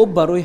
об барои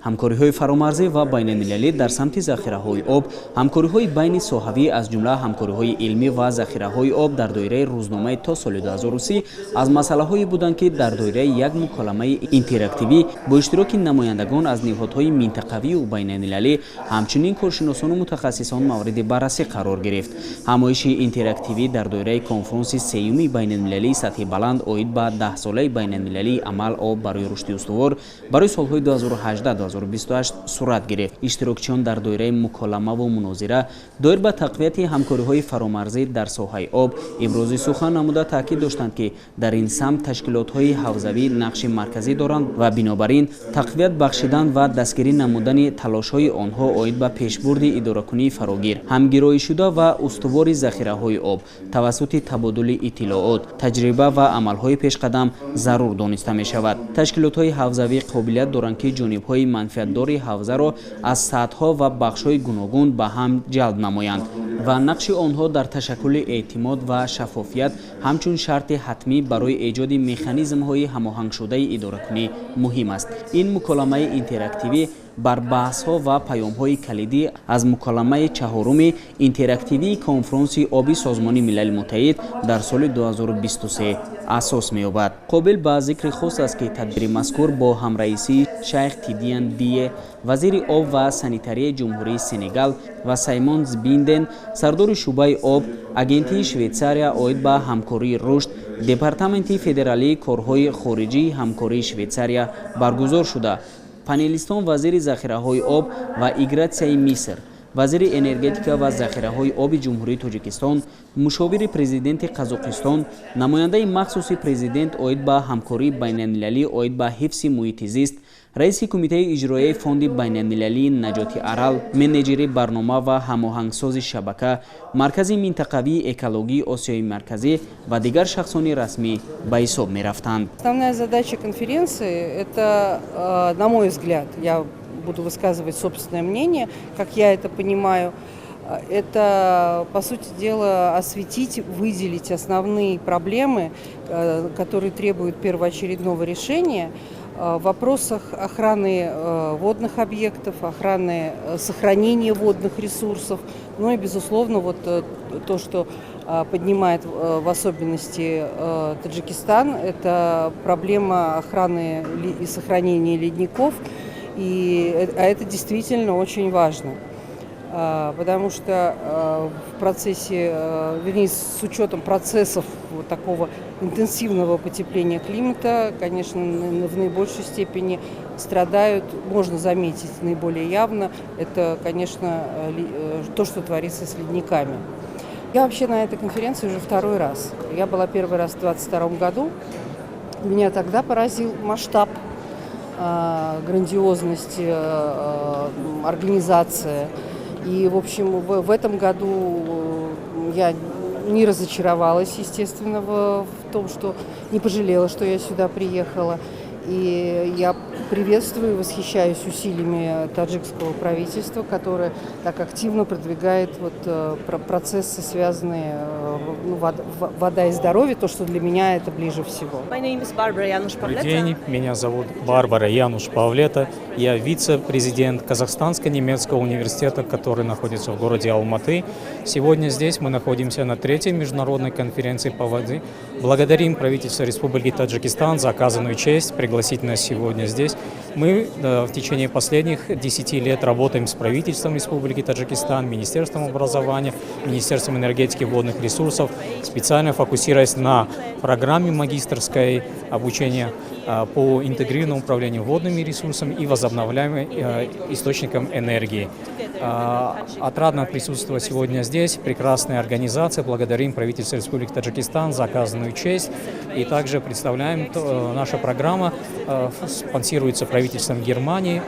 ҳамкориҳои фаромарзӣ ва байналмилалӣ дар самти захираҳои об, ҳамкориҳои байни соҳавӣ аз ҷумла ҳамкориҳои илмӣ ва захираҳои об дар доираи рӯзномаи то соли 2030 аз масъалаҳое буданд, ки дар доираи як муколамаи интерактивӣ бо иштироки намояндагон аз ниҳодҳои минтақавию байналмилалӣ, ҳамчунин коршиносону мутахассисон мавриди баррасӣ қарор гирифт. Ҳамоиши интерактивӣ дар доираи конфронси сеюми байналмилалии сатҳи баланд оид ба 10-солаи байналмилалии амал об барои рушди устувор барои солҳои 2018-2028 сурат гирифт. Иштирокчиён дар доираи муколамаву мунозира доир ба тақвияти ҳамкориҳои фаромарзӣ дар соҳаи об ибрози сухан намуда таъкид доштанд, ки дар ин самт ташкилотҳои ҳавзавӣ нақши марказӣ доранд ва бинобар ин тақвият бахшидан ва дастгирӣ намудани талошҳои онҳо оид ба пешбурди идоракунии фарогир, ҳамгироишуда ва устувори захираҳои об тавассути табодули иттилоот, таҷриба ва амалҳои пешқадам зарур дониста мешавад. Ташкилотҳои ҳавзавӣ қобилият доранд, ки ҷонибҳои манфиатдори ҳавзаро аз сатҳҳо ва бахшҳои гуногун ба ҳам ҷалб намоянд ва нақши онҳо дар ташаккули эътимод ва шаффофият ҳамчун шарти ҳатмӣ барои эҷоди механизмҳои ҳамоҳангшудаи идоракунӣ муҳим аст. Ин муколамаи интерактивӣ бар баҳсҳо ва паёмҳои калидӣ аз муколамаи чаҳоруми интерактивии конфронси оби Созмони Милали Муттаҳид дар соли 2023 асос меёбад. Қобил ба зикри хос аст, ки тадбири мазкур бо ҳамраисии Шайх Тидиан Дие, вазири об ва санитарияи ҷумҳурии Сенегал ва Саймон Збинден, сардори шуъбаи об, агентии Швейтсария оид ба ҳамкории рушд, Департаменти федералии корҳои хориҷии ҳамкории Швейтсария баргузор шуда. Панелистон вазири захираҳои об ва игратсияи Миср, вазири энергетика ва захираҳои оби ҷумҳурии Тоҷикистон, мушовири президенти Қазоқистон, намояндаи махсуси президент оид ба ҳамкории байналмилалӣ оид ба ҳифзи муҳити зист, раиси кумитаи иҷроияи фонди байналмилалии наҷоти арал, менеҷери барнома ва ҳамоҳангсози шабака, маркази минтақавии экологии Осиёи марказӣ ва дигар шахсони расмӣ ба ҳисоб мерафтанд. Основная задача конференции – это, на мой взгляд, я буду высказывать собственное мнение, как я это понимаю, это, по сути дела, осветить, выделить основные проблемы, которые требуют первоочередного решения в вопросах охраны водных объектов, охраны сохранения водных ресурсов, ну и, безусловно, вот то, что поднимает в особенности Таджикистан, это проблема охраны и сохранения ледников, а это действительно очень важно. Потому что в процессе, вернее, с учетом процессов вот такого интенсивного потепления климата, конечно, в наибольшей степени страдают, можно заметить наиболее явно, это, конечно, то, что творится с ледниками. Я вообще на этой конференции уже второй раз. Я была первый раз в 2022 году. Меня тогда поразил масштаб, грандиозность организации. И, в общем, в этом году я не разочаровалась, естественно, в том, что не пожалела, что я сюда приехала. И я приветствую и восхищаюсь усилиями таджикского правительства, которое так активно продвигает процессы, связанные вода и здоровье, то, что для меня это ближе всего. Добрый день, меня зовут Барбара Януш-Павлета. Я вице-президент Казахстанско-немецкого университета, который находится в городе Алматы. Сегодня здесь мы находимся на 3-й международной конференции по воде. Благодарим правительство Республики Таджикистан за оказанную честь пригласить нас сегодня здесь. Мы в течение последних 10 лет работаем с правительством Республики Таджикистан, Министерством образования, Министерством энергетики и водных ресурсов, специально фокусируясь на программе магистерской обучения по интегрированному управлению водными ресурсами и возобновляемым источникам энергии. Отрадно присутствовать сегодня здесь. Прекрасная организация. Благодарим правительство Республики Таджикистан за оказанную честь. И также представляем, наша программа спонсируется правительством Германии.